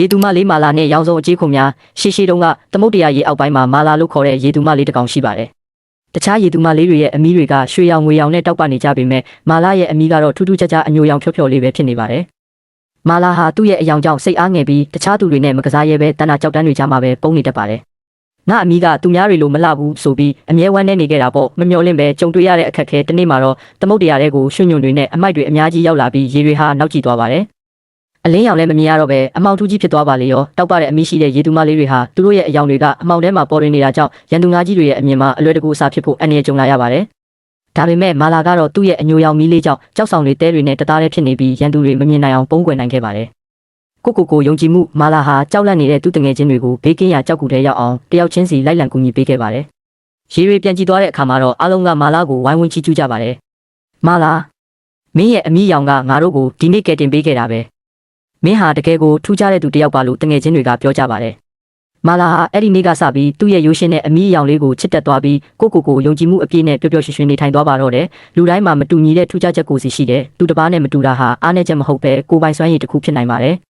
ရေသူမလေးမာလာနဲ့ရောင်စုံအကြေးခုံများရှေ့တုန်းကသမုတ်တရားရေအောက်ပိုင်းမှာမာလာလို့ခေါ်တဲ့ရေသူမလေးတစ်ကောင်ရှိပါတယ်။တခြားရေသူမလေးတွေရဲ့အမီးတွေကရွှေရောင်ငွေရောင်နဲ့တောက်ပနေကြပေမဲ့မာလာရဲ့အမီးကတော့ထူးထူးခြားခြားအညိုရောင်ဖြော့ဖြော့လေးပဲဖြစ်နေပါတယ်။မာလာဟာသူ့ရဲ့အယောင်ကြောင့်စိတ်အားငယ်ပြီးတခြားသူတွေနဲ့မကစားရဲပဲတဏ္ဍာကြောက်တန်းတွေကြားမှာပဲပုံနေတတ်ပါတယ်။ငါအမီးကသူများတွေလိုမလှဘူးဆိုပြီးအမြဲဝမ်းနေခဲ့တာပေါ့မမျော်လင့်ပဲကြုံတွေ့ရတဲ့အခက်အခဲတစ်နေ့မှာတော့သမုတ်တရားတွေကိုရွှွညွန့်တွေနဲ့အမိုက်တွေအများကြီးရောက်လာပြီးရေတွေဟာနောက်ကျသွားပါတယ်။အလင်းရောင်လည်းမမြင်ရတော့ပဲအမောင်ထူးကြီးဖြစ်သွားပါလေရောတောက်ပတဲ့အမီးရှိတဲ့ရေသူမလေးတွေဟာသူတို့ရဲ့အယောင်တွေကအမောင်ထဲမှာပေါ်နေနေတာကြောင့်ရန်သူငါးကြီးတွေရဲ့အမြင်မှာအလွယ်တကူအစာဖြစ်ဖို့အန္တရာယ်ကြုံလာရပါတယ်။ဒါပေမဲ့မာလာကတော့သူ့ရဲ့အညိုရောင်မီးလေးကြောင့်ကြောက်ဆောင်တွေတဲတွေနဲ့တသားတည်းဖြစ်နေပြီးရန်သူတွေမမြင်နိုင်အောင်ပုံကွယ်နိုင်ခဲ့ပါတယ်။ကိုယုံကြည်မှုမာလာဟာကြောက်လန့်နေတဲ့သူ့တငယ်ချင်းတွေကိုဘေးကင်းရာကြောက်ကူထဲရောက်အောင်တယောက်ချင်းစီလိုက်လံကူညီပေးခဲ့ပါတယ်။ရေတွေပြန်ကြည့်သွားတဲ့အခါမှာတော့အားလုံးကမာလာကိုဝိုင်းဝန်းချီးကျူးကြပါတယ်။မာလာမင်းရဲ့အမီးရောင်ကငါတို့ကိုဒီနေ့ကယ်တင်ပေးခဲ့တာပဲ။မင်းဟာတကယ်ကိုထူးခြားတဲ့သူတစ်ယောက်ပါလို့တငယ်ချင်းတွေကပြောကြပါတယ်။မာလာဟာအဲ့ဒီနေ့ကစပြီးသူ့ရဲ့ရိုးရှင်းတဲ့အမီးအယောင်လေးကိုချစ်တက်သွားပြီးကိုယုံကြည်မှုအပြည့်နဲ့ပျော်ပျော်ရွှင်ရွှင်နေထိုင်သွားပါတော့တယ်။လူတိုင်းမှာမတူညီတဲ့ထူးခြားချက်ကိုစီရှိတယ်။သူတစ်ပါးနဲ့မတူတာဟာအားနည်းချက်မဟုတ်ပဲကိုယ်ပိုင်စွမ်းရည်တစ်ခုဖြစ်နိုင်ပါတယ်။